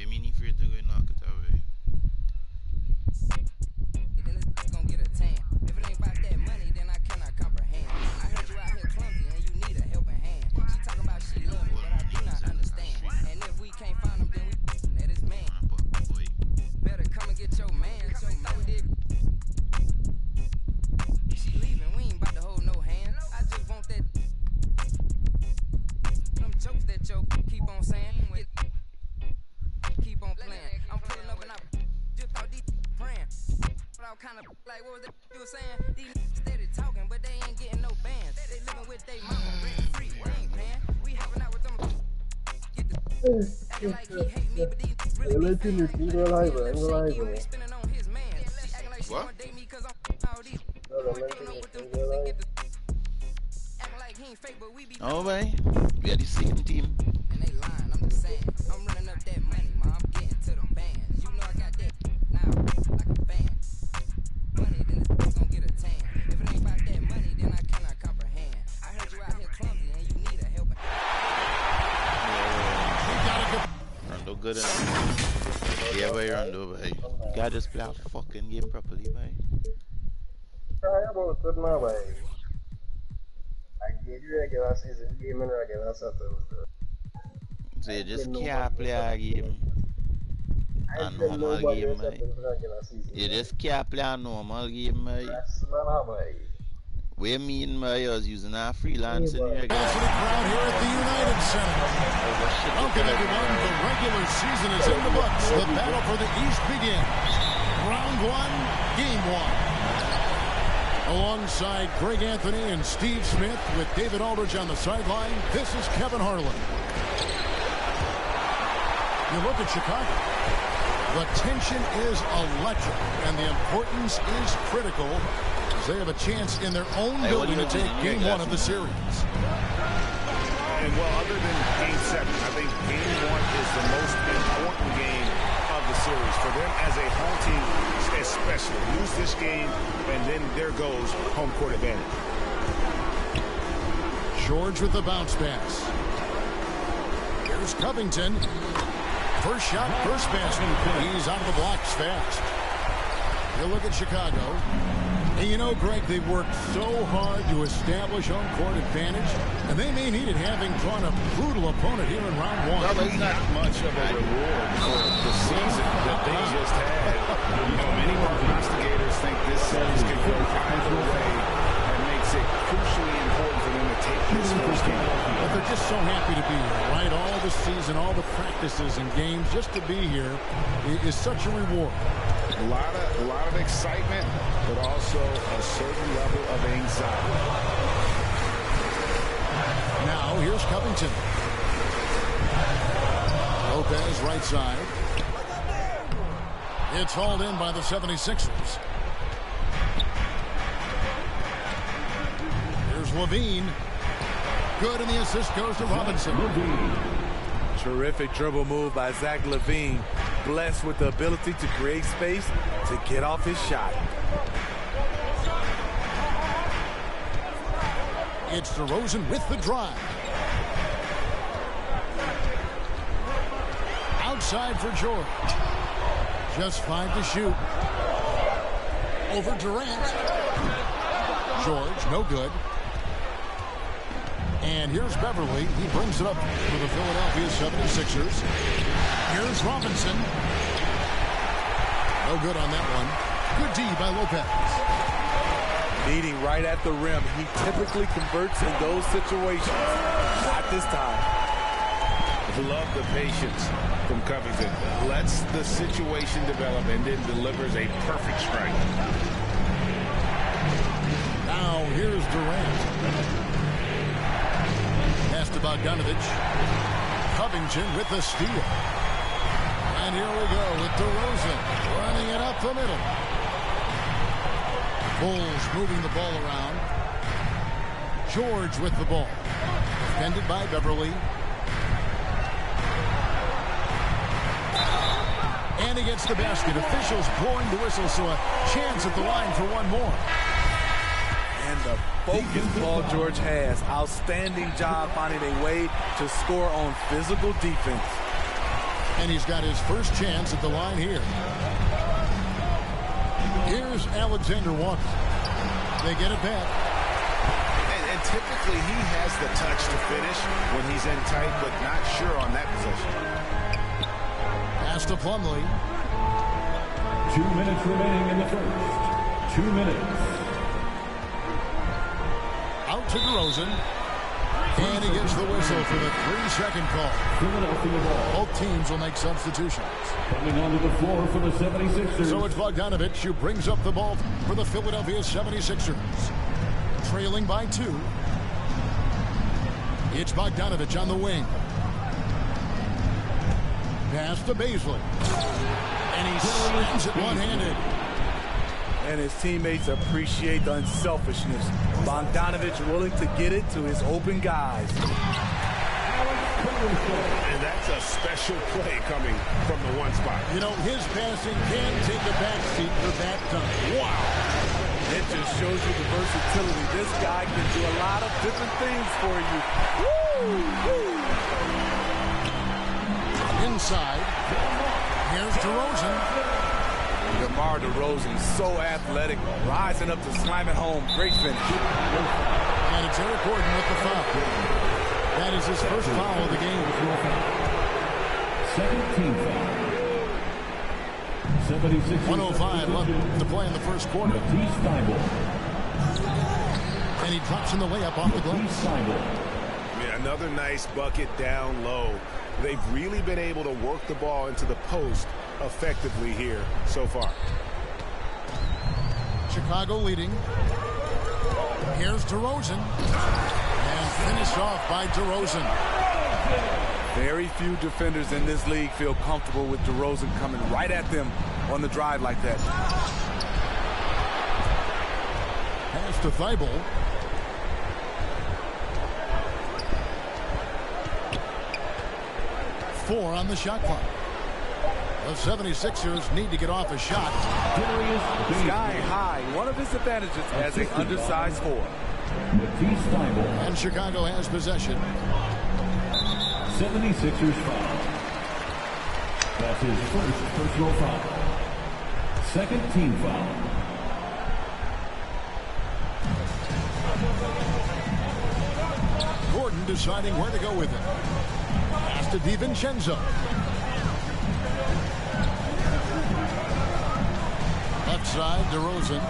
Yeah, me need for you to go knock it away. Then it's gonna get a tan. If it ain't about that money, then I cannot comprehend. I heard you out here clumsy and you need a helping hand. She talking about she love me, but I do not understand. And if we can't find him, then we let his man. Better come and get your man. She leaving, we ain't about to hold no hand. I just want that. Them jokes that yo keep on saying. Keep on playing. I'm pulling up and I just thought these praying. But I was kind of like, what was that you was saying? These steady talking, but they ain't getting no bands. They living with they mama, rent free. They ain't paying. We hopping out with them. Get the acting like he hate me, but these really be fans. Shaky, we spinning on his man. She acting like she wanna date me cause I'm all these. Oh, man. We are the same team. And they lying, I'm just saying. I'm running up that money, ma. I'm getting to them bands. You know I got that now, like a band. Money, then it's gonna get a tan. If it ain't about that money, then I cannot comprehend. I heard you out here clumsy and you need a helping. Rondo good enough. Yeah, boy, Rondo, boy. You gotta just play a fucking game properly, boy. Try about it, my boy. I gave you regular season game and regular settles. So you just can't play a game. A normal game, boy. You just can't play a normal game, boy. Yes, man, boy. What you mean, boy? You was using a freelancing regular. Thanks for the crowd here at the United Center. Welcome, everyone. The regular season is in the books. The battle for the East begins. Round one, game one. Alongside Greg Anthony and Steve Smith with David Aldridge on the sideline, this is Kevin Harlan. You look at Chicago. The tension is electric, and the importance is critical as they have a chance in their own building to take game one of the series. And well, other than game 7, I think game 1 is the most important game of the series. For them as a home team, especially. Lose this game, and then there goes home court advantage. George with the bounce pass. Here's Covington. First shot, first basket. He's out of the blocks fast. You look at Chicago. And you know, Greg, they've worked so hard to establish home court advantage, and they may need it having drawn a brutal opponent here in round one. Well, it's not much of a reward for the season that they just had. You know, many prognosticators think this series could go either way, and makes it crucially important for them to take this first game. But they're just so happy to be here, right? All the season, all the practices and games, just to be here is such a reward. A lot of excitement, but also a certain level of anxiety. Now, here's Covington. Lopez, right side. It's hauled in by the 76ers. Here's Levine. Good, and the assist goes to Robinson. Terrific dribble move by Zach LaVine. Blessed with the ability to create space to get off his shot. It's DeRozan with the drive. Outside for George. Just 5 to shoot. Over Durant. George, no good. And here's Beverly. He brings it up for the Philadelphia 76ers. Here's Robinson. No good on that one. Good D by Lopez. Meeting right at the rim. He typically converts in those situations. Not this time. Love the patience from Covington. Lets the situation develop and then delivers a perfect strike. Now here's Durant. Pass to Bogdanovich. Covington with the steal. And here we go with DeRozan running it up the middle. Bulls moving the ball around. George with the ball. Defended by Beverly. And he gets the basket. Officials blowing the whistle, so a chance at the line for one more. And the focus Paul George has. Outstanding job finding a way to score on physical defense. And he's got his first chance at the line here. Here's Alexander Walker. They get it back. And typically he has the touch to finish when he's in tight, but not sure on that possession. Pass to Plumlee. 2 minutes remaining in the first. 2 minutes. Out to DeRozan. And he gets the whistle for the 3-second call. Philadelphia ball. Both teams will make substitutions. Coming onto the floor for the 76ers. So it's Bogdanovich who brings up the ball for the Philadelphia 76ers. Trailing by 2. It's Bogdanovich on the wing. Pass to Bazley. And he slams it one-handed. And his teammates appreciate the unselfishness. Bogdanovich willing to get it to his open guys. And that's a special play coming from the one spot. You know, his passing can take a backseat for that time. Wow. It just shows you the versatility. This guy can do a lot of different things for you. Woo! Inside. Here's DeRozan. DeMar DeRozan, so athletic, rising up to slam it home. Great finish. And it's Eric Gordon with the foul. That is his first foul of the game. Second team foul. 76. 1:05 left to play in the first quarter. Matisse Thybulle. And he drops in the layup off the glass. Matisse Thybulle. Yeah, another nice bucket down low. They've really been able to work the ball into the post effectively here so far. Chicago leading. Here's DeRozan. And finished off by DeRozan. Very few defenders in this league feel comfortable with DeRozan coming right at them on the drive like that. Pass to Thybulle. Four on the shot clock. The 76ers need to get off a shot. Sky high, one of his advantages as an undersized four. Matisse Thybulle. And Chicago has possession. 76ers foul. That's his first personal foul. Second team foul. Gordon deciding where to go with it. Pass to DiVincenzo. Left side, DeRozan.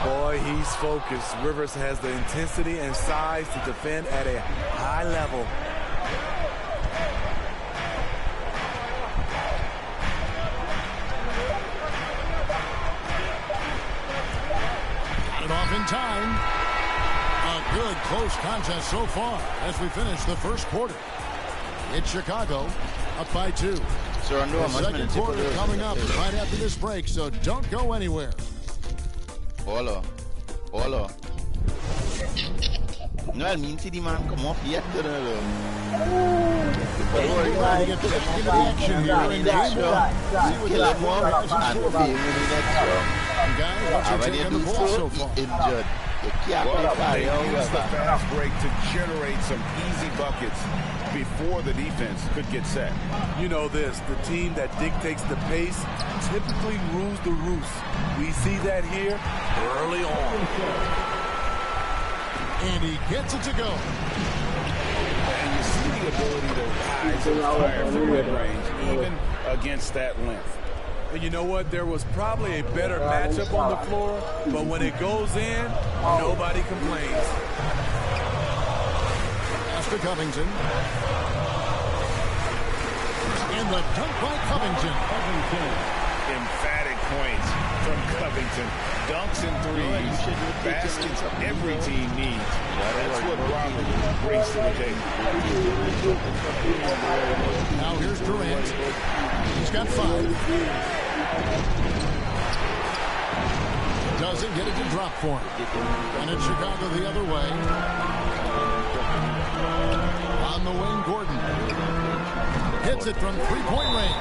Boy, he's focused. Rivers has the intensity and size to defend at a high level. Got it off in time. A good close contest so far as we finish the first quarter. It's Chicago up by 2. The second quarter coming up right after this break, so don't go anywhere. Polo. No, I mean, see the man come up yet. Get the action here in game 1. See what this one has in store for you. Guys, what's your take on the ball so far? Injured. Well, they used the fast break to generate some easy buckets before the defense could get set. You know this, the team that dictates the pace typically rules the roost. We see that here early on. And he gets it to go. And you see the ability to rise and fire from mid-range, even against that length. And you know what? There was probably a better matchup on the floor, but when it goes in, nobody complains. Pass to Covington. And the dunk by Covington. Emphatic points from Covington. Dunks and threes. Baskets every team needs. That's what Robert brings to the table. Now here's Durant. He's got 5. Doesn't get it to drop for him. And it's Chicago the other way. On the wing, Gordon. Hits it from 3-point range.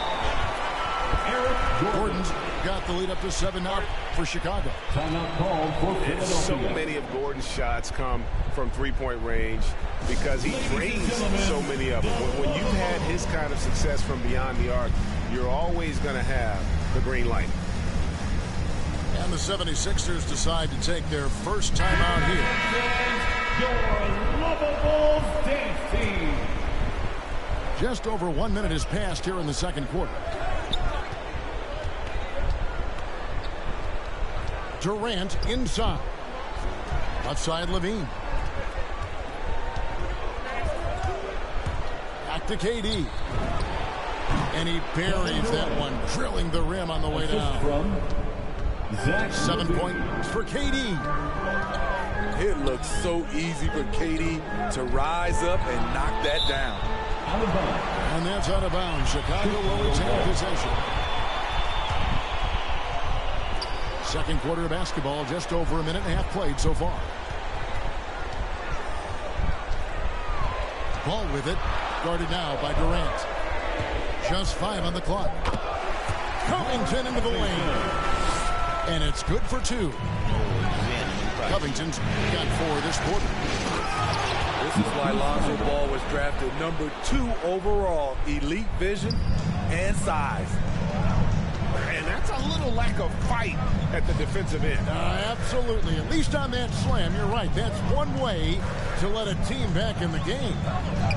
Gordon's got the lead up to 7 now for Chicago. Timeout called for And so Philadelphia. many of Gordon's shots come from three-point range because he drains so many of them. When you've had his kind of success from beyond the arc, you're always going to have the green light. And the 76ers decide to take their first timeout here. Your lovable dance team. Just over 1 minute has passed here in the second quarter. Durant inside. Outside Levine. Back to KD. And he buries that one, drilling the rim on the way down. From Zach 7 Levine. points for KD. It looks so easy for KD to rise up and knock that down. Out of bounds. And that's out of bounds. Chicago will retain possession. Second quarter of basketball, just over a minute and a half played so far. Ball with it, guarded now by Durant. Just 5 on the clock. Covington into the lane. And it's good for 2. Covington's got 4 this quarter. This is why Lonzo Ball was drafted number 2 overall. Elite vision and size. And that's a little lack of fight at the defensive end. Absolutely. At least on that slam, you're right. That's one way to let a team back in the game.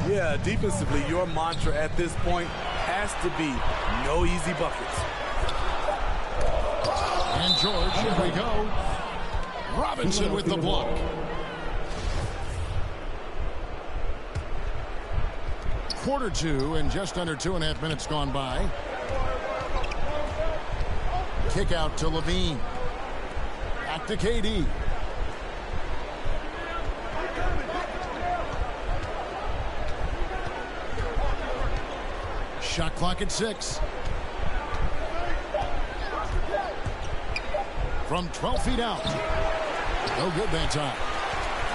Yeah, defensively, your mantra at this point has to be no easy buckets. And George, here we go. Robinson with the block. Quarter 2 and just under 2.5 minutes gone by. Kick out to Levine. Back to KD. Shot clock at 6. From 12 feet out. No good that time.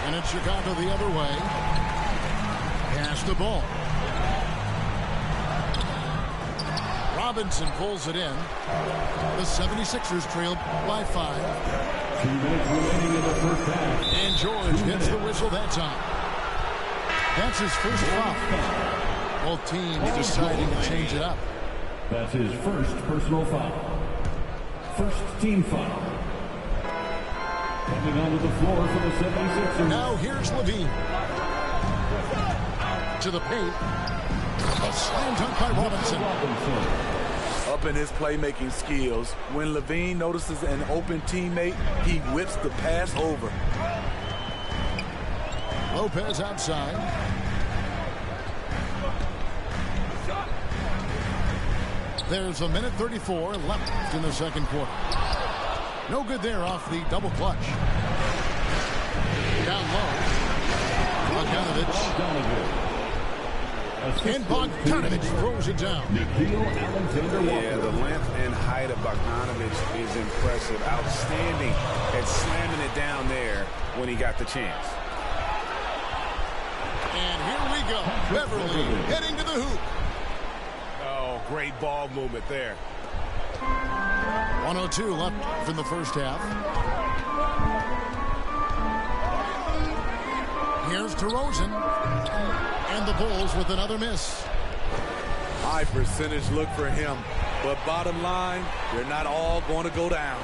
And it's Chicago the other way. Pass the ball. Robinson pulls it in. The 76ers trail by 5. 2 minutes remaining in the first half. And George hits the whistle that time. That's his first foul. Both teams deciding to change it up. That's his first personal foul. First team foul. Coming onto the floor for the 76ers. Now here's Levine. To the paint. A slam dunk by Robinson. Up in his playmaking skills, when Levine notices an open teammate, he whips the pass over. Lopez outside. There's a minute 34 left in the second quarter. No good there off the double clutch. Down low. Bogdanovich. And Bogdanovich throws it down. Yeah, the length and height of Bogdanovich is impressive. Outstanding at slamming it down there when he got the chance. And here we go. Beverly heading to the hoop. Oh, great ball movement there. 1:02 left from the first half. Here's DeRozan. And the Bulls with another miss. High percentage look for him. But bottom line, they're not all going to go down.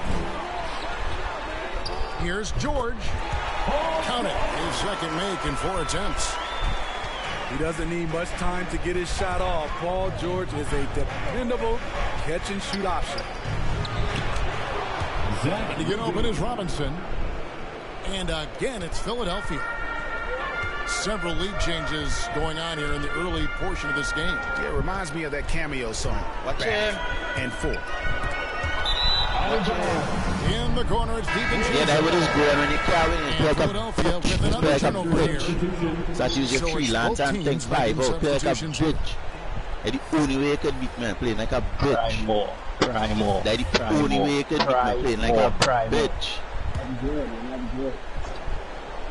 Here's George. Count it. His second make in 4 attempts. He doesn't need much time to get his shot off. Paul George is a dependable catch-and-shoot option. To get open is Robinson. And again, it's Philadelphia. Several lead changes going on here in the early portion of this game. Yeah, it reminds me of that cameo song. Watch him. And 4. In the corner, it's deep in Yeah, that was his goal when he carried it. And Philadelphia with another turnover here. So that use a freelance and think 5 out. Play like a bitch. That's the only way you could beat me playing like a bitch. That's the only way you could beat me playing like a bitch.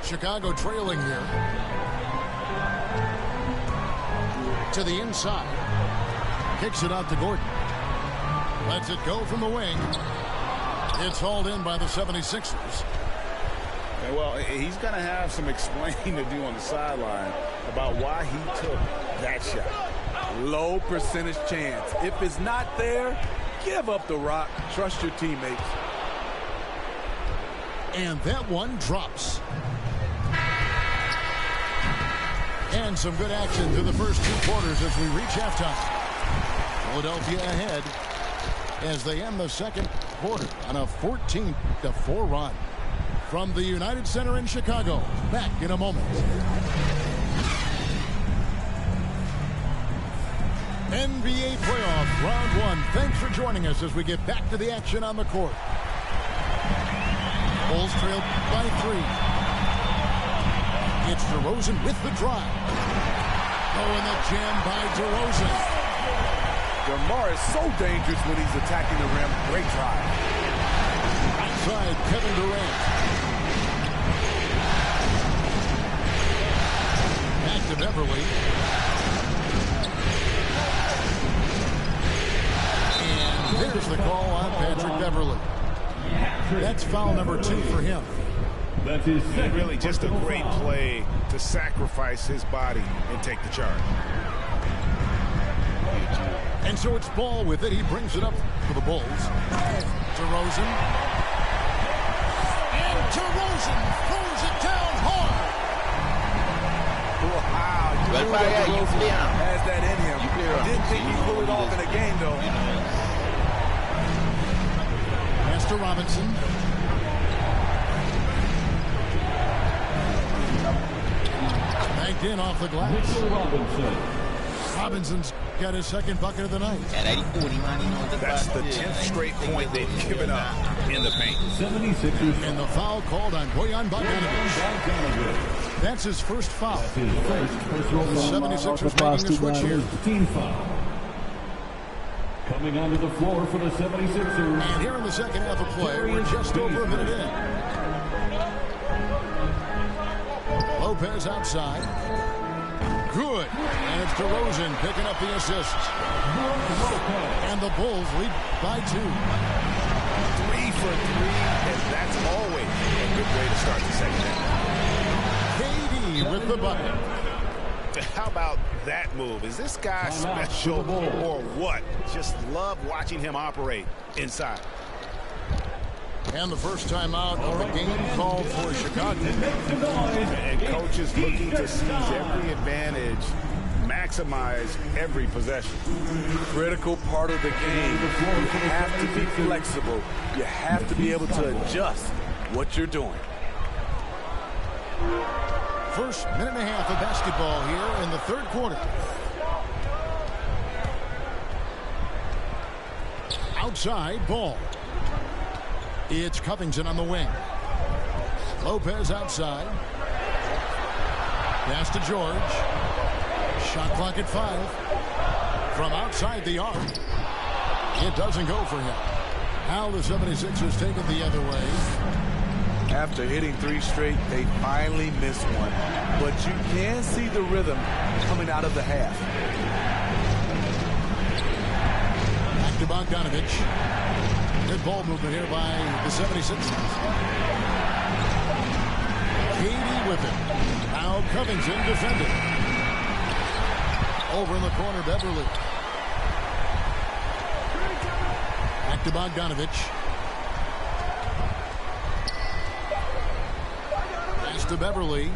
Chicago trailing here. To the inside. Kicks it out to Gordon. Lets it go from the wing. It's hauled in by the 76ers. Well, he's going to have some explaining to do on the sideline about why he took that shot. Low percentage chance. If it's not there, give up the rock. Trust your teammates. And that one drops. And some good action through the first 2 quarters as we reach halftime. Philadelphia ahead as they end the second quarter on a 14-4 run. From the United Center in Chicago, back in a moment. NBA playoff round 1. Thanks for joining us as we get back to the action on the court. Bulls trail by 3. It's DeRozan with the drive. Oh, and the jam by DeRozan. DeMar is so dangerous when he's attacking the rim. Great drive. Outside, Kevin Durant. Back to Beverly. And there's the call on Patrick Beverly. That's foul number 2 for him. That's his second. Really just a great play to sacrifice his body and take the charge. And so it's Ball with it. He brings it up for the Bulls. DeRozan. And DeRozan throws it down hard. Wow. You knew that DeRozan has that in him. Didn't think he'd pull it off in a game, though. Pass to Robinson. Banked in off the glass. Mitchell Robinson. Robinson's got his second bucket of the night. That's the 10th straight point they've given up in the paint. 76ers. And the foul called on Bojan Bogdanovic. That's his first foul. His first personal The foul. 76ers making a switch here. Team foul. Coming onto the floor for the 76ers. And here in the second half of play, we're just over a minute in. Lopez outside. Good. And it's DeRozan picking up the assist. And the Bulls lead by 2. 3 for 3, and that's always a good way to start the second half. KD with the bucket. How about that move? Is this guy special or what? Just love watching him operate inside. And the first time out of the game called for Chicago. And coaches looking to seize every advantage, maximize every possession. Critical part of the game. You have to be flexible. You have to be able to adjust what you're doing. First minute and a half of basketball here in the third quarter. Outside, Ball. It's Covington on the wing. Lopez outside. Pass to George. Shot clock at 5. From outside the arc. It doesn't go for him. Now the 76ers take it the other way. After hitting 3 straight, they finally missed one. But you can see the rhythm coming out of the half. Back to Bogdanovic. Good ball movement here by the 76ers. KD with it. Now Covington defending. Over in the corner, Beverly. Back to Bogdanovic. Pass to Beverly.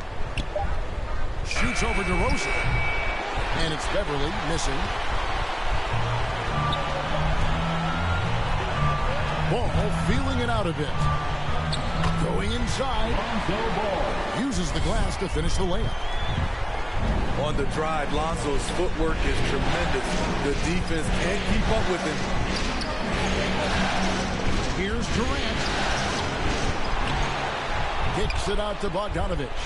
Shoots over DeRozan. And it's Beverly missing. Ball feeling it out a bit. Going inside. Uses the glass to finish the layup. On the drive, Lonzo's footwork is tremendous. The defense can't keep up with him. Here's Durant. Kicks it out to Bogdanovic.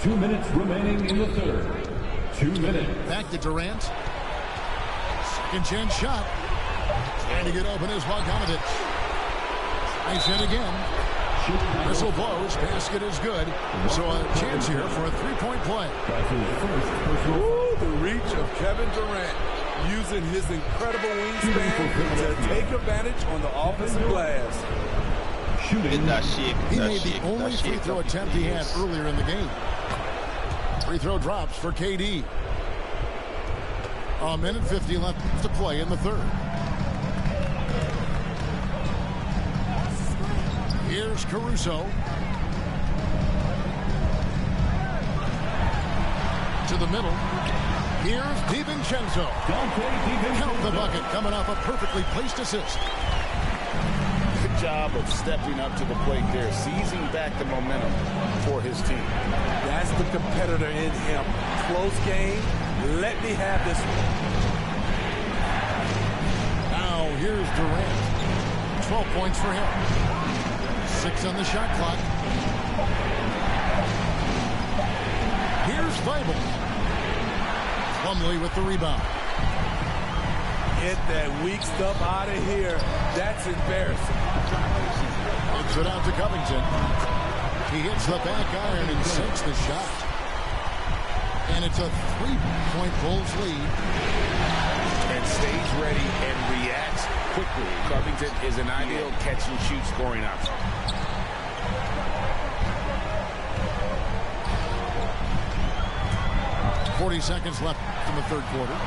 2 minutes remaining in the third. 2 minutes. Back to Durant. Second chance shot. Trying to get open is Bogdanovic. Nice hit again. Whistle blows. Basket is good. So a chance here for a 3-point play. That's his first personal foul. Ooh, the reach of Kevin Durant. using his incredible wingspan to take advantage on the offensive glass. Get that shake. He made the only free throw attempt he had earlier in the game. Free throw drops for KD. A minute 50 left to play in the third. Here's Caruso. To the middle. Here's DiVincenzo. Count the bucket, coming off a perfectly placed assist. Good job of stepping up to the plate there, seizing back the momentum for his team. That's the competitor in him. Close game. Let me have this one. Now here's Durant. 12 points for him. 6 on the shot clock. Here's Weibel. Plumlee with the rebound. Get that weak stuff out of here. That's embarrassing. Kicks it out to Covington. He hits the back iron and sinks the shot. And it's a 3-point Bulls lead. And stays ready and reacts quickly. Covington is an ideal catch-and-shoot scoring option. .40 seconds left in the third quarter.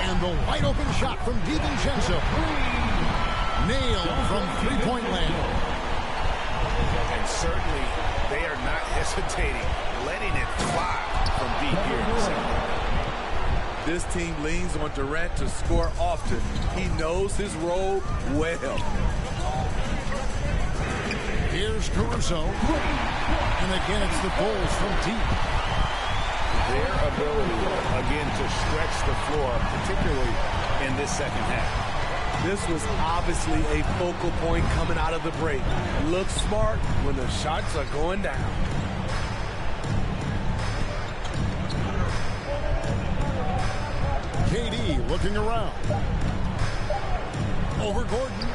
And the wide open shot from DiVincenzo. Nailed from three-point land. And certainly they are not hesitating, letting it fly from deep here in the second. This team leans on Durant to score often. He knows his role well. Here's Caruso. And again, it's the Bulls from deep. Their ability, again, to stretch the floor, particularly in this second half. This was obviously a focal point coming out of the break. Look smart when the shots are going down. KD looking around. Over Gordon.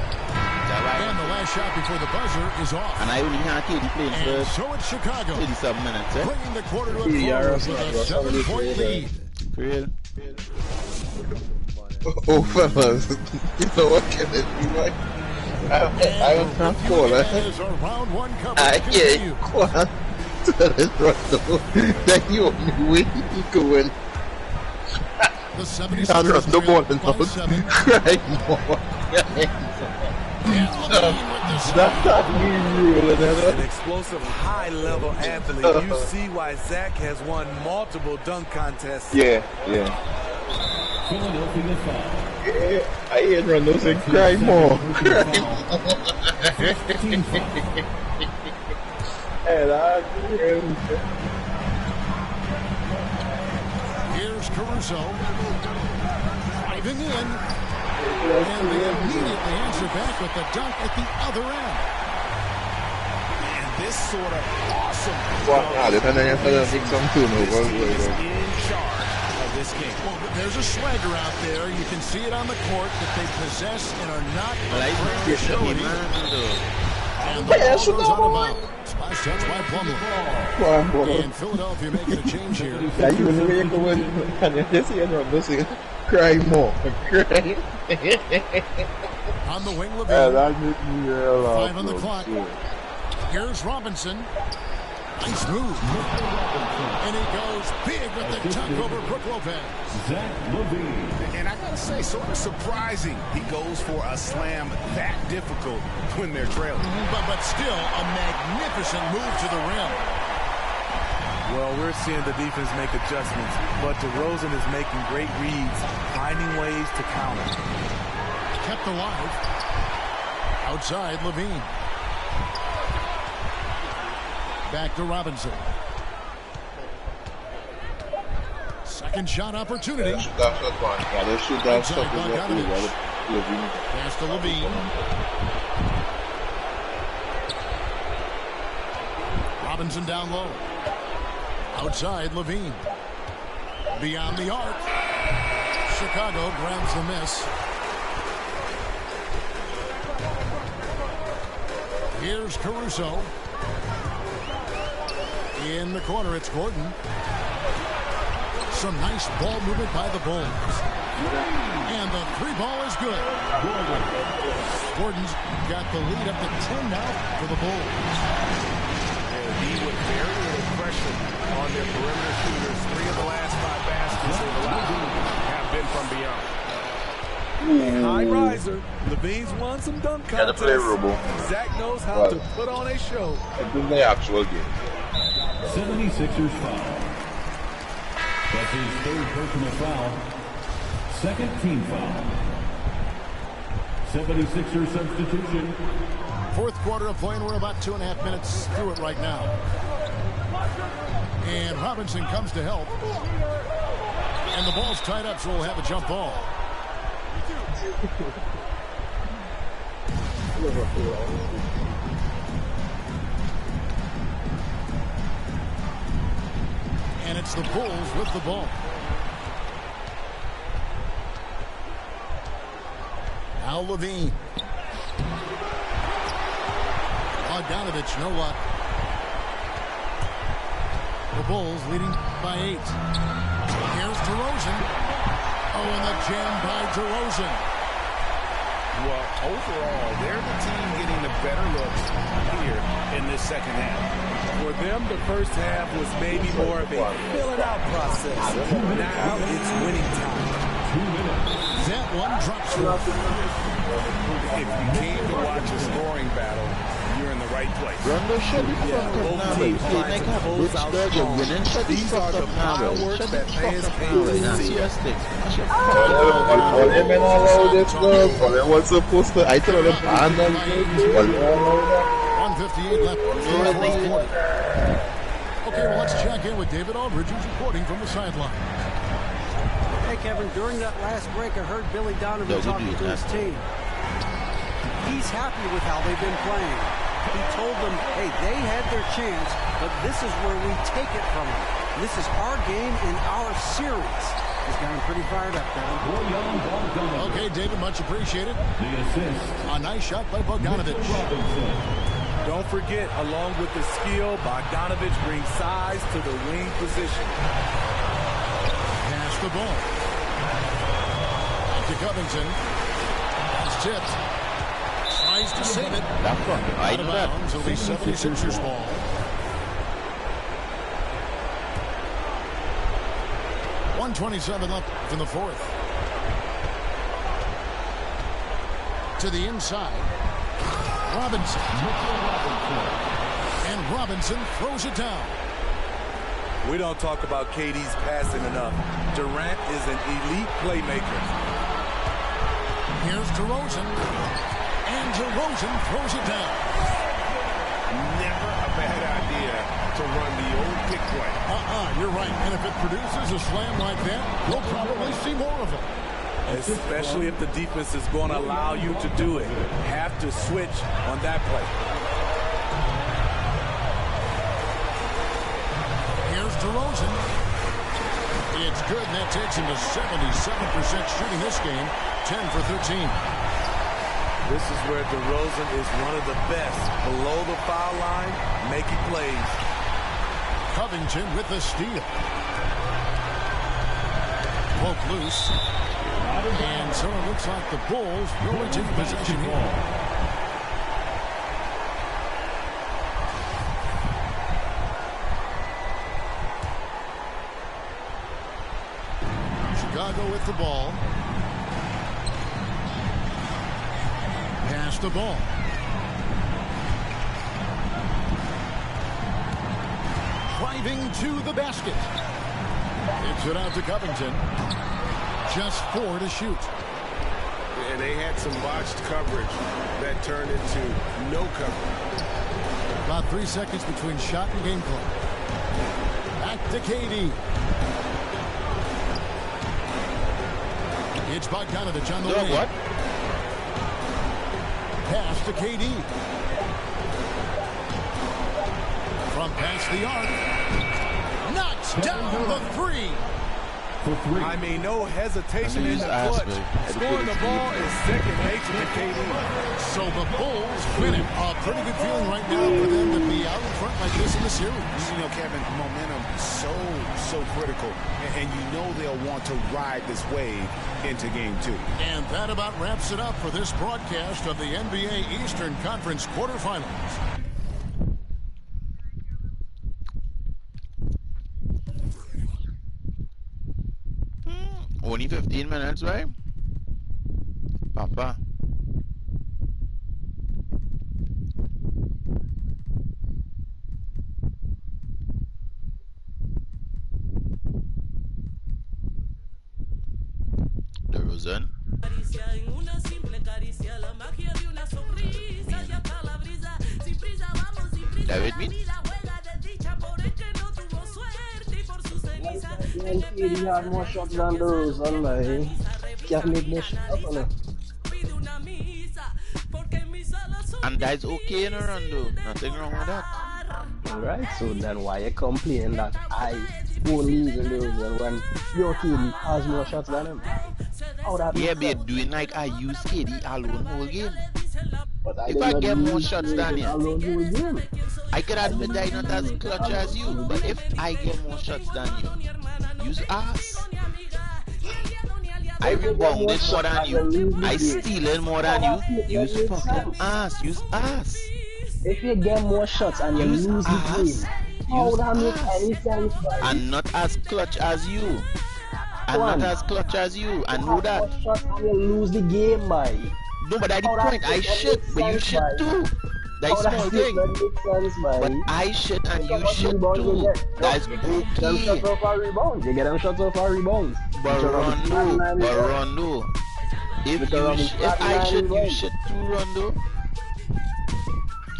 And the last shot before the buzzer is off. And I only had KD playing And for so it's Chicago. 87 minutes, Bringing the quarter to a close with a 7-point lead. Real. Oh, fellas, you know what can it be like? I was not cool, As our round one coverage I hear you. Then you only win, you can win. The 76ers I don't know more than by those. 7. Cry more. That's not me ruling An explosive, high-level athlete. You see why Zach has won multiple dunk contests. Yeah. Philadelphia foul. Yeah, I ain't run those and cry more. And I Here's Caruso. Driving in. And they immediately answer back with the dunk at the other end. And this sort of awesome is in charge of this game. Well, there's a swagger out there. You can see it on the court that they possess and are not afraid to show it either. And the ball goes out of bounds. Splash touch by Plumlee. And Philadelphia making a change here. Cry more. Cry. On the wing, LaVine. 5 on the clock. Here's Robinson. Nice move. And he goes big with the dunk over Brook Lopez. Zach LaVine. And I gotta say, sort of surprising he goes for a slam that difficult when they're trailing. But still a magnificent move to the rim. Well, we're seeing the defense make adjustments, but DeRozan is making great reads, finding ways to counter. Kept alive. Outside, LaVine. Back to Robinson. Second shot opportunity. Pass to LaVine. Robinson down low. Outside, LaVine. Beyond the arc. Chicago grabs the miss. Here's Caruso. In the corner, it's Gordon. Some nice ball movement by the Bulls. And the three ball is good. Gordon's got the lead up to 10 now for the Bulls. With very little pressure on their perimeter shooters. 3 of the last 5 baskets they've allowed have been from beyond. High riser. Levine's won some dunk contests. Zach knows how to put on a show. In the actual game. 76ers foul. That's his third personal foul. Second team foul. 76ers substitution. Fourth quarter of play, and we're about 2.5 minutes through it right now. And Robinson comes to help. And the ball's tied up, so we'll have a jump ball. And it's the Bulls with the ball. Al Levine. Bogdanovich, no luck. The Bulls leading by 8. Here's DeRozan. Oh, and the jam by DeRozan. Well, overall, they're the team getting the better looks here in this second half. For them, the first half was maybe more of a fill-it-out process. Now it's winning time. 2 minutes. That one drops through. If you came to watch a scoring battle, you're in the right place. Rondo, shut the fuck up now, man. You play like a bitch dog, you're winning. Shut the fuck up now, man. Shut the fuck up now, man. Now, serious things. Shut the fuck up now, All them men allow this stuff. All them what's supposed to. I tell them, ban them. All them allow that. 1:58 left in the fourth quarter. Okay, well, let's check in with David Aldridge, who's reporting from the sideline. Hey, Kevin, during that last break, I heard Billy Donovan talking to his team. He's happy with how they've been playing. He told them, hey, they had their chance, but this is where we take it from them. This is our game and our series. He's got him pretty fired up, Kevin. Okay, David, much appreciated. The assist. A nice shot by Bogdanovich. Don't forget, along with the skill, Bogdanovich brings size to the wing position. Pass the ball. Back to Covington. It's tipped. Tries to save it. Out of bounds. It'll be 76ers ball. .127 left in the fourth. To the inside. Robinson. And Robinson throws it down. We don't talk about KD's passing enough. Durant is an elite playmaker. Here's DeRozan. And DeRozan throws it down. Never a bad idea to run the old pick play. You're right. And if it produces a slam like that, we'll probably see more of it. Especially if the defense is going to allow you to do it. Have to switch on that play. Here's DeRozan. It's good, and that takes him to 77% shooting this game. 10 for 13. This is where DeRozan is one of the best. Below the foul line, making plays. Covington with the steal. Poke loose. And so it looks like the Bulls will retain possession here. Chicago with the ball. Pass the ball. Driving to the basket. It's it out to Covington. Just 4 to shoot. And they had some botched coverage that turned into no coverage. About 3 seconds between shot and game clock. Back to KD. It's Bogdanovich on the wing. What? Pass to KD. From past the arc. Knocks down the 3. for 3. I mean, no hesitation in the clutch. Scoring the ball is second nature to KD. So the Bulls win it. A pretty good feeling right now for them to be out in front like this in the series. You know, Kevin, momentum so critical. And you know they'll want to ride this wave into game 2. And that about wraps it up for this broadcast of the NBA Eastern Conference quarterfinals. Only 15 minutes, right? Papa. The Rosen. That with me? He had more shots than the Rosen, man. Can't make no shot up on him. And that's okay in a Rondo. Nothing wrong with that. Alright, so then why you complain that I won't lose in the Rosen when your team has more shots than him? How that Yeah, but doing like I use KD alone whole game. But If I get more shots than you, alone whole game. I could admit that I'm not as clutch as you. But if I get more shots than you, use ass. I rebounded more than you. I stealing more than you. Use fucking ass. Use ass. If you get more shots and you Use lose the ass. game, how would that make ass. any sense? I'm not as clutch as you. I'm not as clutch as you. I know that. More shots and you lose the game, man. No, but that's the How that point. I make shit, any but you sense, shit man? too. That's How small that thing. make sense, man? But I shit and How you much shit rebounds you too. get? That's Them okay. shots off our rebounds. You get them shots off our rebounds. But Rondo. If I shit, you shit too, Rondo.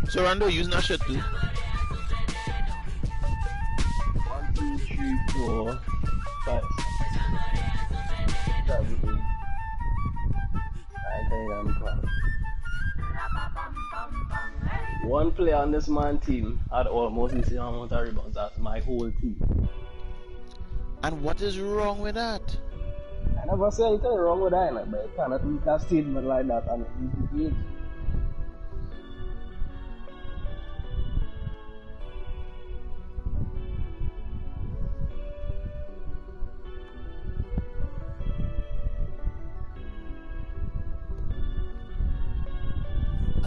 So Rondo, use not shit too. 1, 2, 3, 4, 5, 6, 7, 8, 9, 10, 11, 12. One player on this man team had almost the same amount of rebounds as my whole team. And what is wrong with that? I never say anything wrong with that, but you cannot make a statement like that on the page.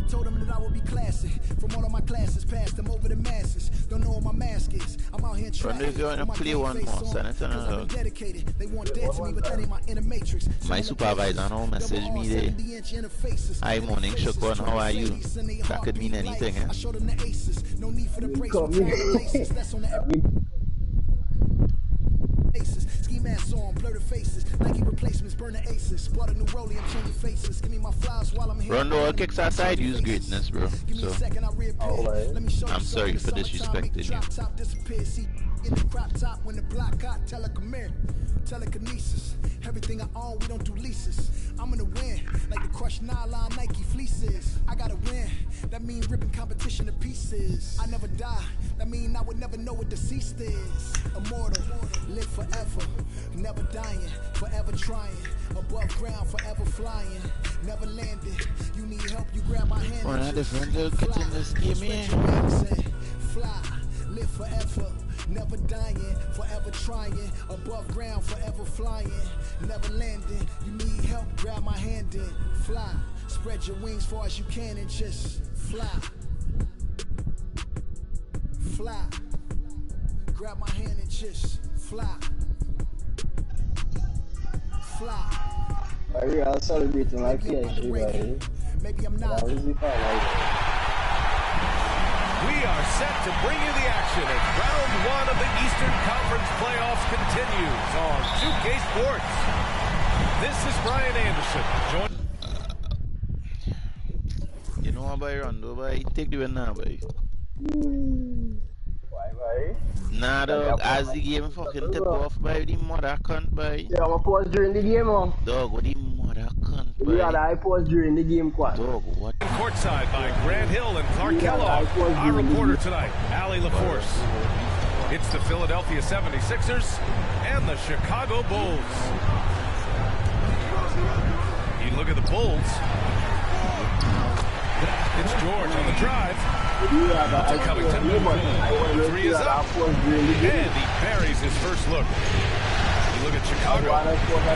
Told them that I would be classy from all of my classes, passed them over the masses. Don't know what my mask is. I'm out here trying. If you want to play one more, send it on dedicated. They want dead to me, but that ain't my inner matrix. My supervisor now message me there. Hi morning, Shokon, how are you? That could mean anything, eh? I showed them the aces. No need for the braces. That's on the aces. Ski masks on, blur the faces. Nike replacements, burn the aces. Bought a new rollie, I'm changing faces. Give me my flowers while I'm here. Rondo kicks outside, use greatness, bro. So I'm sorry for disrespecting you. In the crop top when the block got telekinesis. Everything I own, we don't do leases. I'm gonna win, like the crushed nylon Nike fleeces. I gotta win, that mean ripping competition to pieces. I never die, that mean I would never know what deceased is. Immortal, live forever, never dying, forever trying. Above ground, forever flying, never landed. You need help, you grab my hand. One of the friends will get in this game here. Fly, live forever. Never dying, forever trying. Above ground, forever flying. Never landing. You need help, grab my hand and fly. Spread your wings far as you can and just fly. Fly. Grab my hand and just fly. Fly. I'm celebrating like PSG, buddy. Maybe I'm not. We are set to bring you the action as round one of the Eastern Conference playoffs continues on 2K Sports. This is Brian Anderson. You know what, boy, Rondo, boy? Take the win now, boy. Why, boy? Nah, dog, as the game fucking tip off, boy, the mother cunt, boy. Yeah, I'm a pause during the game, man. Dog, what the mother cunt, boy? We had a pause during the game, quad. Dog, what? Courtside by Grant Hill and Clark Kellogg. Our reporter tonight, Allie LaForce. It's the Philadelphia 76ers and the Chicago Bulls. You look at the Bulls. It's George on the drive. To Covington. The three is up. And he buries his first look. You look at Chicago.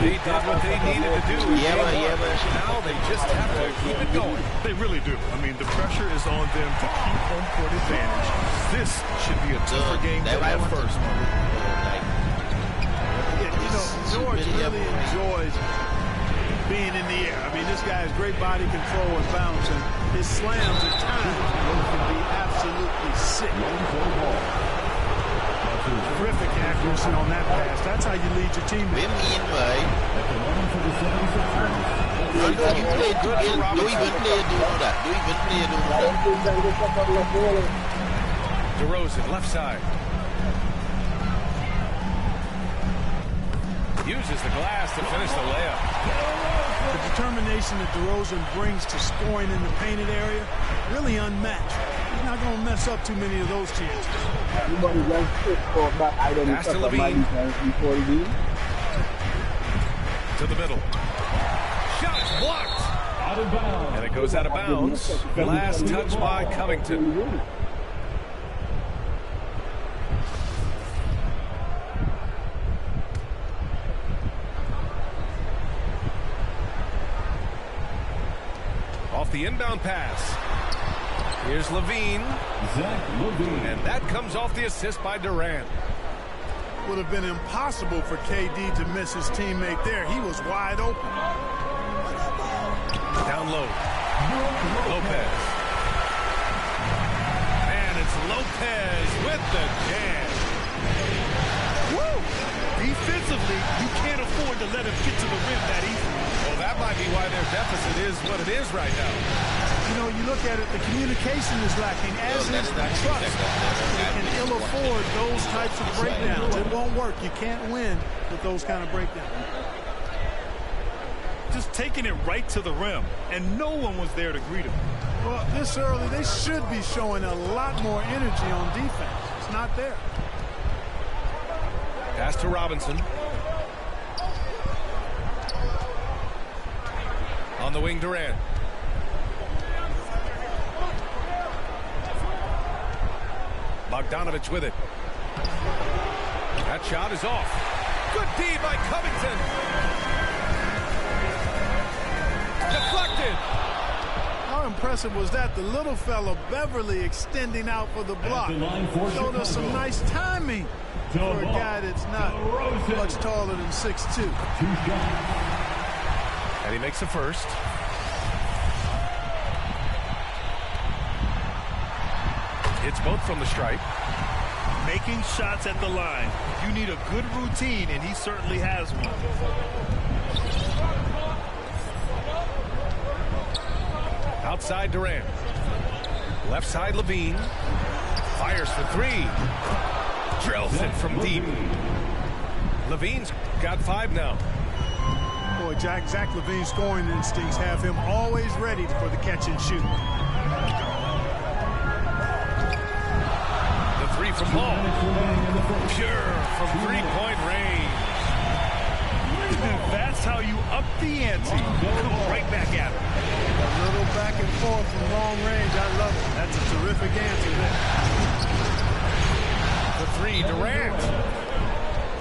They did what they needed to do. Now they just have to keep it going. They really do. I mean, the pressure is on them to keep home court advantage. This should be a tougher game than that first one. You know, George really enjoys being in the air. I mean, this guy has great body control and bounce, and his slams at times can be absolutely sick. Terrific accuracy on that pass. That's how you lead your team. Don't even play doing that. DeRozan, left side. Uses the glass to finish the layup. The determination that DeRozan brings to scoring in the painted area, really unmatched. He's not going to mess up too many of those chances. Pass to Levine. To the middle. Shot is blocked. Out of bounds. And it goes out of bounds. Last touch by Covington. Off the inbound pass. Here's Levine. And that comes off the assist by Durant. Would have been impossible for KD to miss his teammate there. He was wide open. Down low. Lopez. And it's Lopez with the jam. Woo! Defensively, you can't afford to let him get to the rim that easily. Well, that might be why their deficit is what it is right now. You know, you look at it, the communication is lacking, as is the trust. They can ill afford those types of breakdowns. It won't work. You can't win with those kind of breakdowns. Just taking it right to the rim, and no one was there to greet him. Well, this early, they should be showing a lot more energy on defense. It's not there. Pass to Robinson. On the wing, Durant. Bogdanovich with it. That shot is off. Good D by Covington. Deflected. How impressive was that? The little fella, Beverly, extending out for the block. Showed us some nice timing for a guy that's not much taller than 6'2". And he makes the first. It's both from the stripe. Making shots at the line. You need a good routine, and he certainly has one. Outside Durant. Left side Levine. Fires for three. Drills it from deep. Levine's got 5 now. Boy, Zach LaVine's scoring instincts have him always ready for the catch and shoot. The three from Paul. Pure from three-point range. That's how you up the ante. Come right back at him. A little back and forth from long range. I love it. That's a terrific answer there. The three, Durant.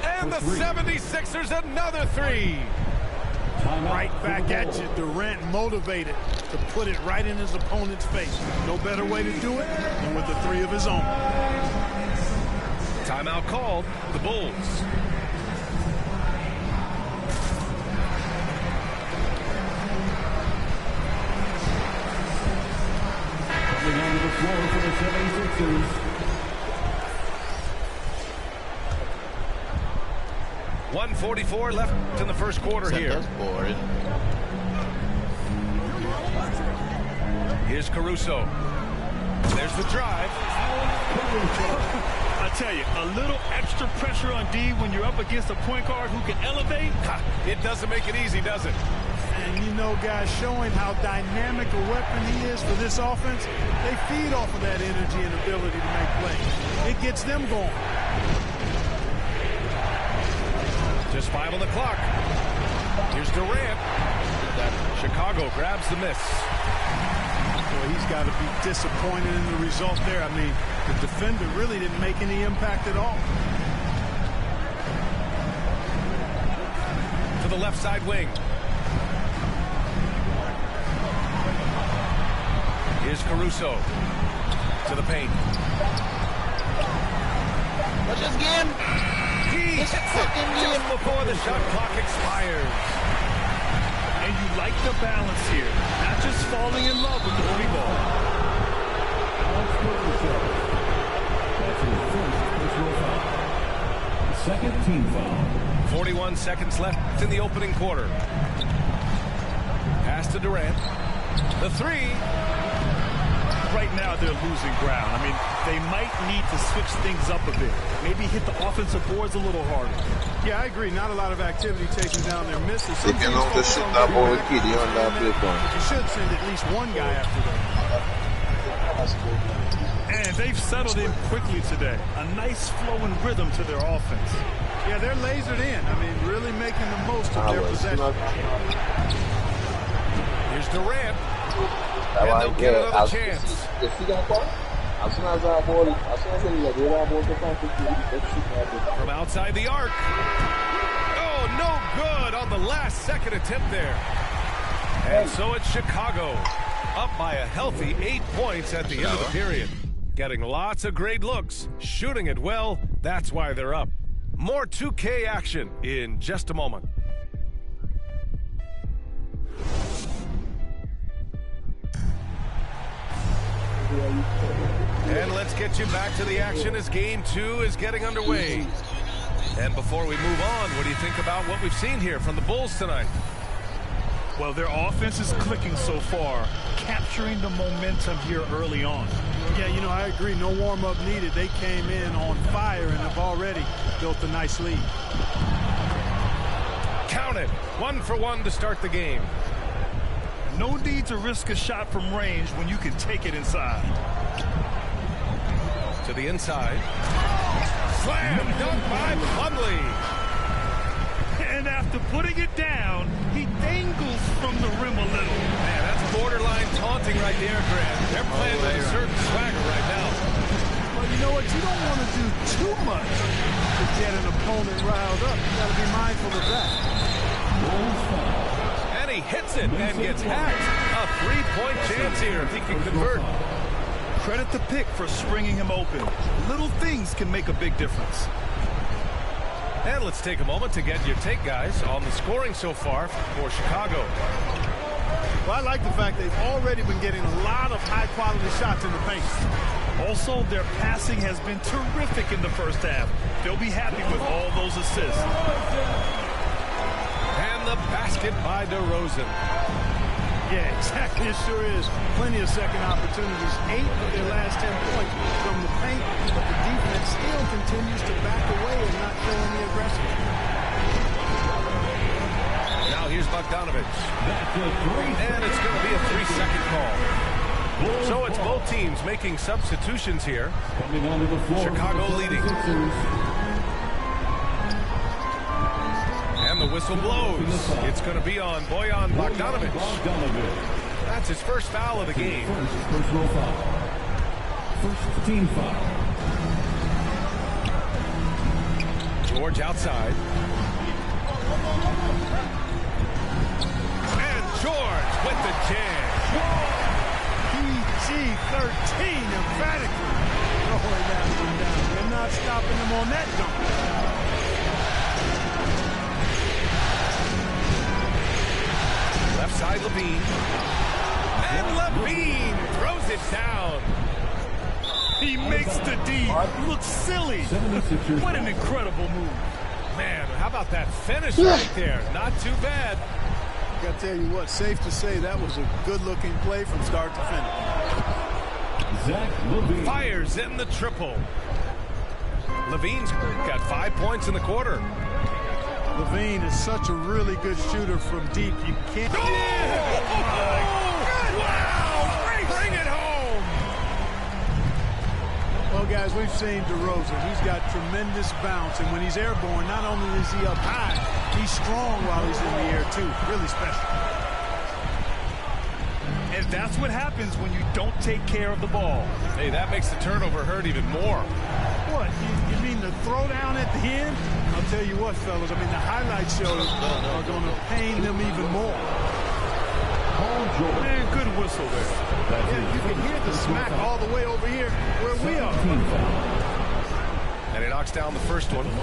And the 76ers another three. Right back at you. Durant motivated to put it right in his opponent's face. No better way to do it than with the three of his own. Timeout called. The Bulls. Coming onto the floor for the 76ers. .144 left in the first quarter here. Here's Caruso. There's the drive. I tell you, a little extra pressure on D when you're up against a point guard who can elevate. It doesn't make it easy, does it? And And, you know, guys, showing how dynamic a weapon he is for this offense, they feed off of that energy and ability to make plays. It gets them going. Just 5 on the clock. Here's Durant. Chicago grabs the miss. Boy, he's got to be disappointed in the result there. I mean, the defender really didn't make any impact at all. To the left side wing. Here's Caruso. To the paint. Watch this game. He hits it just before the shot clock expires. And you like the balance here. Not just falling in love with the free ball. That's his first personal foul. Second team foul. 41 seconds left in the opening quarter. Pass to Durant. The three. Right now they're losing ground. I mean, they might need to switch things up a bit. Maybe hit the offensive boards a little harder. Yeah, I agree. Not a lot of activity taking down their misses. They can only shoot that ball with KD on that play point. You should send at least one guy after that. And they've settled in quickly today. A nice flowing rhythm to their offense. Yeah, they're lasered in. I mean, really making the most of their possession. Here's Durant. And they'll get another chance. From outside the arc. Oh, no good on the last second attempt there. And so it's Chicago, up by a healthy 8 points at the end of the period. Getting lots of great looks, shooting it well. That's why they're up. More 2K action in just a moment. And let's get you back to the action as game 2 is getting underway. And before we move on, what do you think about what we've seen here from the Bulls tonight? Well, their offense is clicking so far, capturing the momentum here early on. Yeah, you know, I agree. No warm-up needed. They came in on fire and have already built a nice lead. Count it. 1 for 1 to start the game. No need to risk a shot from range when you can take it inside. To the inside. Slam dunk by Plumlee. And after putting it down, he dangles from the rim a little. Man, that's borderline taunting right there, Grant. They're playing with a certain swagger right now. Well, you know what? You don't want to do too much to get an opponent riled up. You got to be mindful of that. And he hits it and gets hacked. A 3-point chance here if he can convert. Credit the pick for springing him open. Little things can make a big difference. And let's take a moment to get your take, guys, on the scoring so far for Chicago. Well, I like the fact they've already been getting a lot of high-quality shots in the paint. Also, their passing has been terrific in the first half. They'll be happy with all those assists. And the basket by DeRozan. Yeah, exactly. It sure is. Plenty of second opportunities. 8 of their last 10 points from the paint, but the defense still continues to back away and not show any aggression. Now here's Bogdanovich. And it's going to be a 3-second call. So it's both teams making substitutions here. Chicago leading. And the whistle blows. It's going to be on Bojan Bogdanovich. That's his first foul of the game. First personal foul. First team foul. George outside. And George with the jam. PG-13 emphatically throwing that one down. They're not stopping him on that dunk. Left side, LaVine. And LaVine throws it down. He makes the D look silly. What an incredible move. Man, how about that finish right there? Not too bad. I got to tell you what, safe to say that was a good-looking play from start to finish. Zach LaVine fires in the triple. LaVine's got 5 points in the quarter. LaVine is such a really good shooter from deep. You can't... as we've seen DeRozan, he's got tremendous bounce, and when he's airborne, not only is he up high, he's strong while he's in the air too. Really special. And that's what happens when you don't take care of the ball. Hey, that makes the turnover hurt even more. What? You mean the throwdown at the end? I'll tell you what, fellas. I mean, the highlight shows are going to pain them even more. Man, good whistle there. Yeah, you can hear the smack all the way over here where we are. And he knocks down the first one. You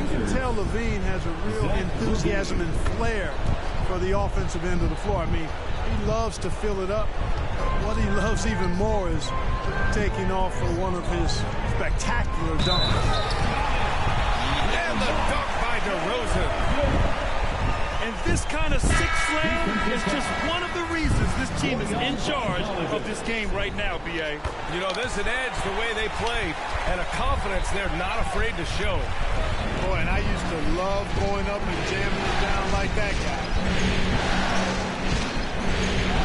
can tell Levine has a real enthusiasm and flair for the offensive end of the floor. I mean, he loves to fill it up. What he loves even more is taking off for one of his spectacular dunks. And the dunk by DeRozan. And this kind of sick slam is just one of the reasons this team is in charge of this game right now, B.A. You know, there's an edge the way they play and a confidence they're not afraid to show. Boy, and I used to love going up and jamming it down like that guy.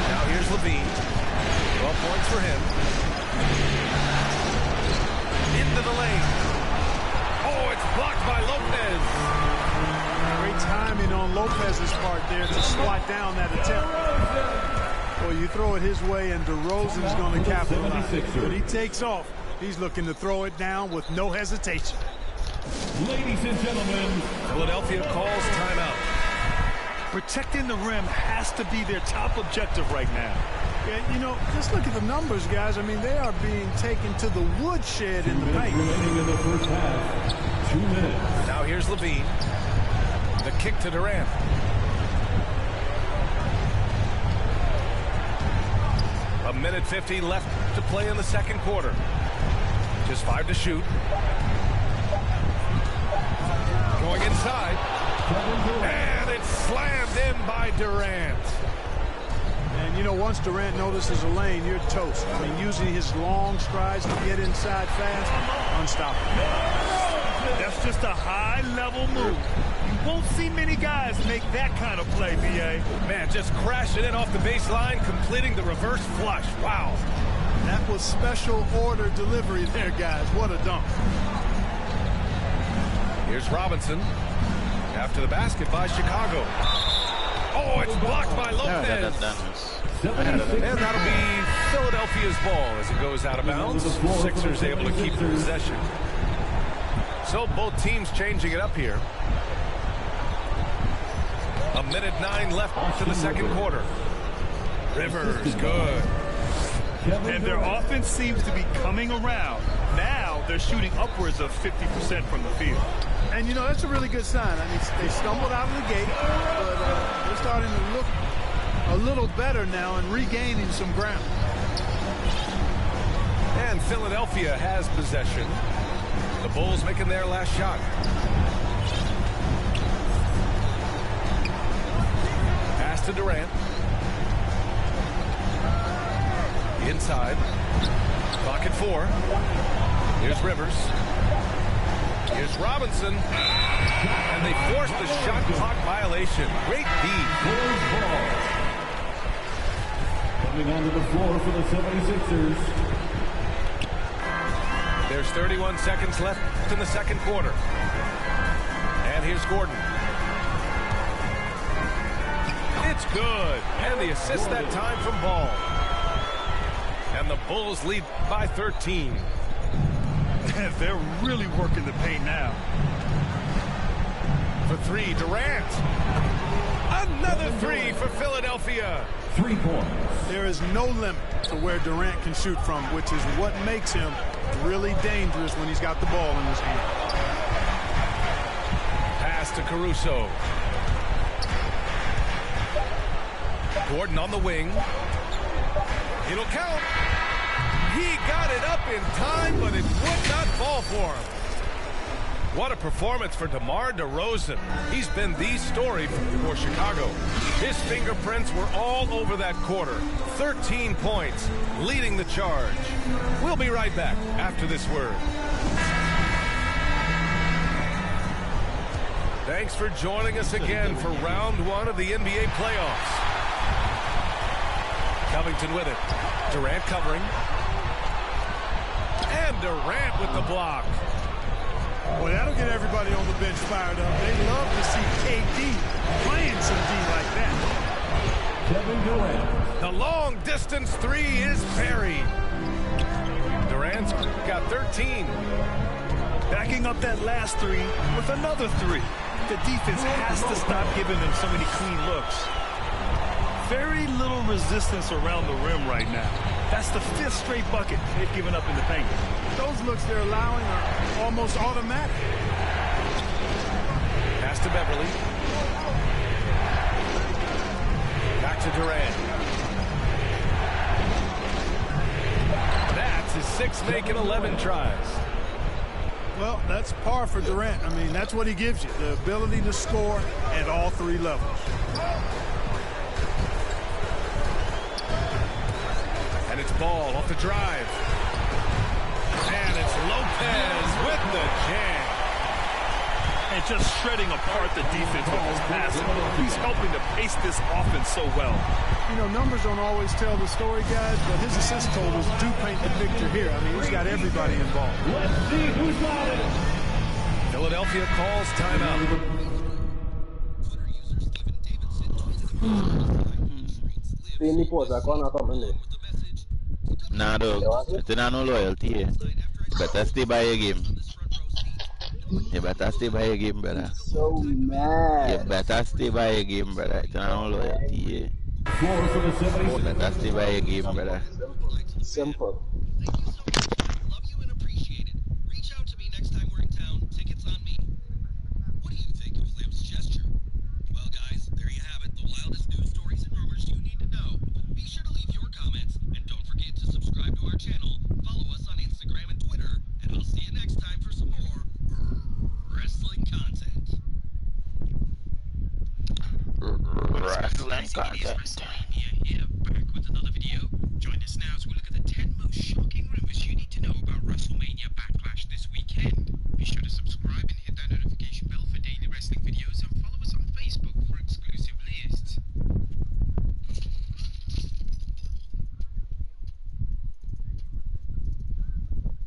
Now here's Levine. 12 points for him. Into the lane. Oh, it's blocked by Lopez. Great timing on Lopez's part there to swat down that attempt. Well, you throw it his way, and DeRozan's going to capitalize. But he takes off. He's looking to throw it down with no hesitation. Ladies and gentlemen, Philadelphia calls timeout. Protecting the rim has to be their top objective right now. Yeah, you know, just look at the numbers, guys. I mean, they are being taken to the woodshed in the paint. Remaining in the first half. 2 minutes. Now here's Levine. The kick to Durant. A minute 50 left to play in the second quarter. Just 5 to shoot. Going inside. And it's slammed in by Durant. And, you know, once Durant notices a lane, you're toast. I mean, using his long strides to get inside fast, unstoppable. That's just a high-level move. You won't see many guys make that kind of play, B.A. Man, just crashing in off the baseline, completing the reverse flush. Wow. That was special order delivery there, guys. What a dunk. Here's Robinson. After the basket by Chicago. Oh, it's blocked by Lopez. And that'll be Philadelphia's ball as it goes out of bounds. Sixers able to keep the possession. So both teams changing it up here. A minute 9 left to the second quarter. Rivers, good. And their offense seems to be coming around. Now they're shooting upwards of 50% from the field. And, you know, that's a really good sign. I mean, they stumbled out of the gate, but they're starting to look a little better now and regaining some ground. And Philadelphia has possession. The Bulls making their last shot. Pass to Durant. Inside. Clock at 4. Here's Rivers. Here's Robinson. And they force the shot clock violation. Great D. Coming onto the floor for the 76ers. There's 31 seconds left in the second quarter. And here's Gordon. It's good. And the assist that time from Ball. And the Bulls lead by 13. They're really working the paint now. For 3, Durant. Another 3 for Philadelphia. 3 points. There is no limit to where Durant can shoot from, which is what makes him really dangerous when he's got the ball in his hand. Pass to Caruso. Gordon on the wing. It'll count. He got it up in time, but it would not fall for him. What a performance for DeMar DeRozan. He's been the story for Chicago. His fingerprints were all over that quarter. 13 points, leading the charge. We'll be right back after this word. Thanks for joining us again for round 1 of the NBA playoffs. Covington with it. Durant covering. And Durant with the block. Well, that'll get everybody on the bench fired up. They love to see KD playing some D like that. Kevin Durant. The long distance three is buried. Durant's got 13. Backing up that last three with another three. The defense has to stop giving them so many clean looks. Very little resistance around the rim right now. That's the 5th straight bucket they've given up in the paint. Those looks they're allowing are almost automatic. Pass to Beverly. Back to Durant. That's his 6th make in 11 tries. Well, that's par for Durant. I mean, that's what he gives you, the ability to score at all 3 levels. And it's Ball off the drive. And it's Lopez with the jam. And just shredding apart the defense with his passing. He's helping to pace this offense so well. You know, numbers don't always tell the story, guys, but his assist totals do paint the picture here. I mean, he's got everybody involved. Let's see who's got it. Philadelphia calls timeout. Nah, dog. It's not no loyalty here. You better stay by your game. You better stay by your game, brother. So mad. You better stay by your game, brother. It's not no loyalty here. You better stay by your game, brother. Simple. Here, back with another video. Join us now as we look at the 10 most shocking rumors you need to know about WrestleMania Backlash this weekend. Be sure to subscribe and hit that notification bell for daily wrestling videos, and follow us on Facebook for exclusive lists.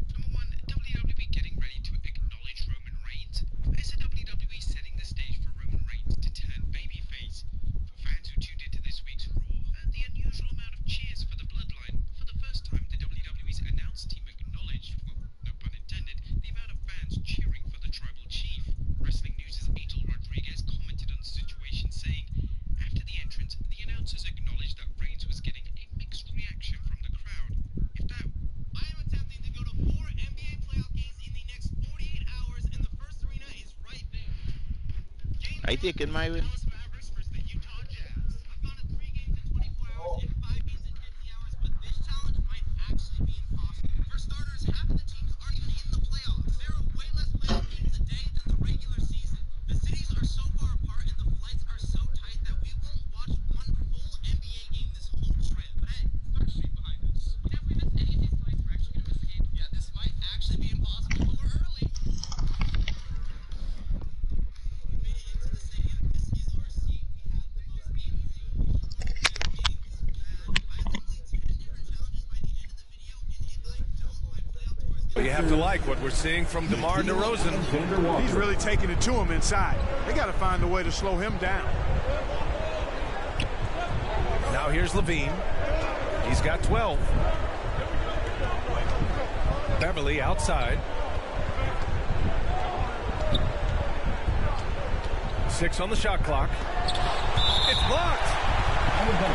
Number 1, WWE getting ready to acknowledge Roman Reigns. As the WWE setting the stage for Roman Reigns to turn babyface. For fans who tuned into this week's Raw, heard the unusual amount of cheers for the Bloodline. For the first time, the WWE's announced team acknowledged, well, no pun intended, the amount of fans cheering for the Tribal Chief. Wrestling News' Angel Rodriguez commented on the situation, saying, after the entrance, the announcers acknowledged that Reigns was getting a mixed reaction from the crowd. If that... I am attempting to go to 4 NBA playoff games in the next 48 hours, and the first arena is right there. I taking my win. You have to like what we're seeing from DeMar DeRozan. He's really taking it to him inside. They got to find a way to slow him down. Now here's Levine. He's got 12. Beverly outside. 6 on the shot clock. It's blocked.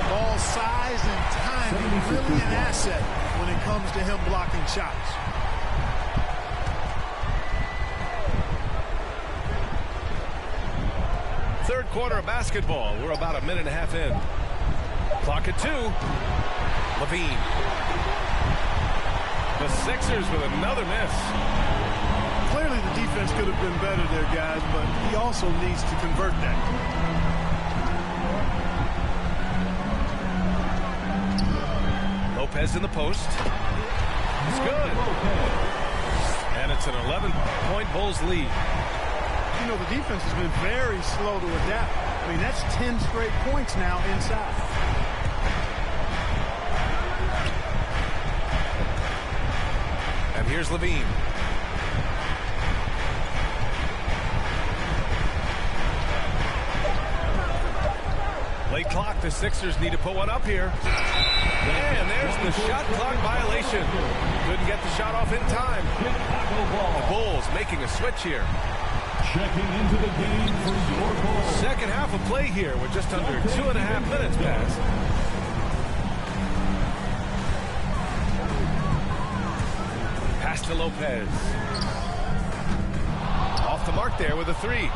Ball size and timing really an asset when it comes to him blocking shots. Third quarter of basketball. We're about a minute and a half in. Clock at 2. Levine. The Sixers with another miss. Clearly the defense could have been better there, guys, but he also needs to convert that. Lopez in the post. It's good. And it's an 11-point Bulls lead. You know, the defense has been very slow to adapt. I mean, that's 10 straight points now inside. And here's Here's Levine. Late clock, the Sixers need to put one up here. And there's the shot clock violation. Couldn't get the shot off in time. The Bulls making a switch here. Checking into the game for your Bulls. Second half of play here with just under 2.5 minutes passed. Pass to Lopez. Off the mark there with a three.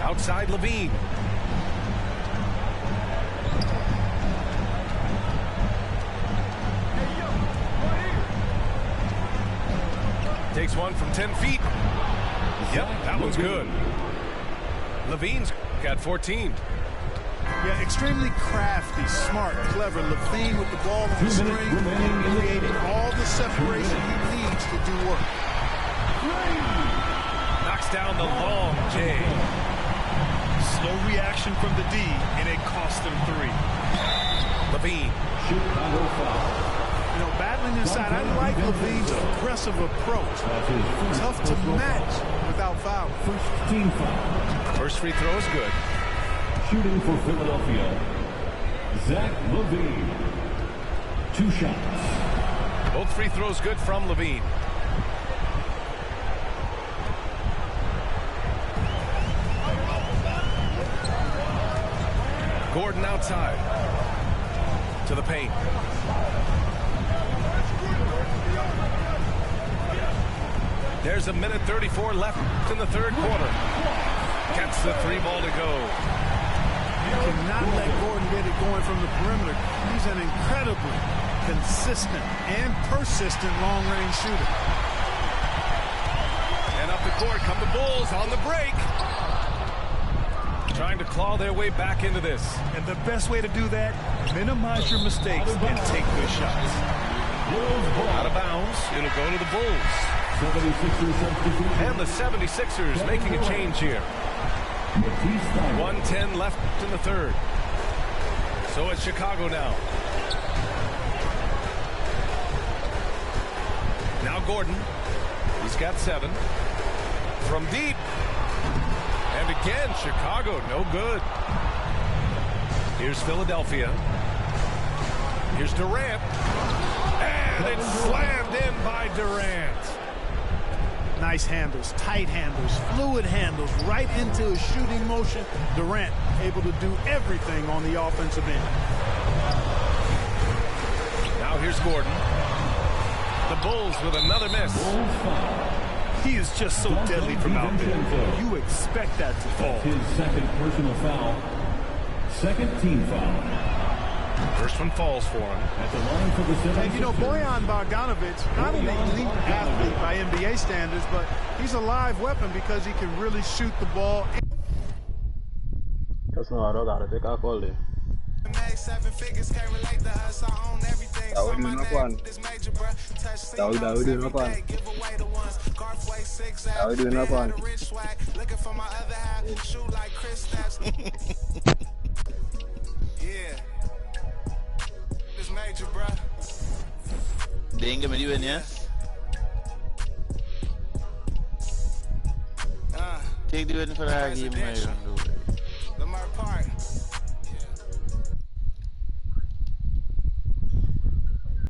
Outside Levine. Takes one from 10 feet. Yep, that one's good. Levine's got 14. Yeah, extremely crafty, smart, clever. Levine with the ball on the string, creating all the separation he needs to do work. Knocks down the long J. Slow reaction from the D, and it cost him 3. Levine. Chicago foul. You know, battling inside, I like Levine's aggressive approach. Tough to match without foul. First team foul. First free throw is good. Shooting for Philadelphia, Zach Levine. 2 shots. Both free throws good from Levine. Gordon outside. To the paint. There's a minute 34 left in the third quarter. Gets the 3 ball to go. You cannot let Gordon get it going from the perimeter. He's an incredibly consistent and persistent long-range shooter. And up the court come the Bulls on the break. Trying to claw their way back into this. And the best way to do that, minimize your mistakes and take good shots. Out of bounds, it'll go to the Bulls. 76ers substitution. And the 76ers making a change here. 1:10 left in the third. So it's Chicago now. Now Gordon. He's got 7. From deep. And again, Chicago, no good. Here's Philadelphia. Here's Durant. And it's slammed in by Durant. Nice handles, tight handles, fluid handles, right into his shooting motion. Durant able to do everything on the offensive end. Now here's Gordon. The Bulls with another miss. He is just so deadly from out there. You expect that to fall. His second personal foul. Second team foul. First one falls for him. At the line for the 76ers. And you know, Bojan Bogdanovic, not an elite athlete by NBA standards, but he's a live weapon because he can really shoot the ball. That's not I gotta take a call there. That we do not one. That we do not one. That we do not one. They ain't gonna do it, yeah? Take the win for that game, man. Lamar Park.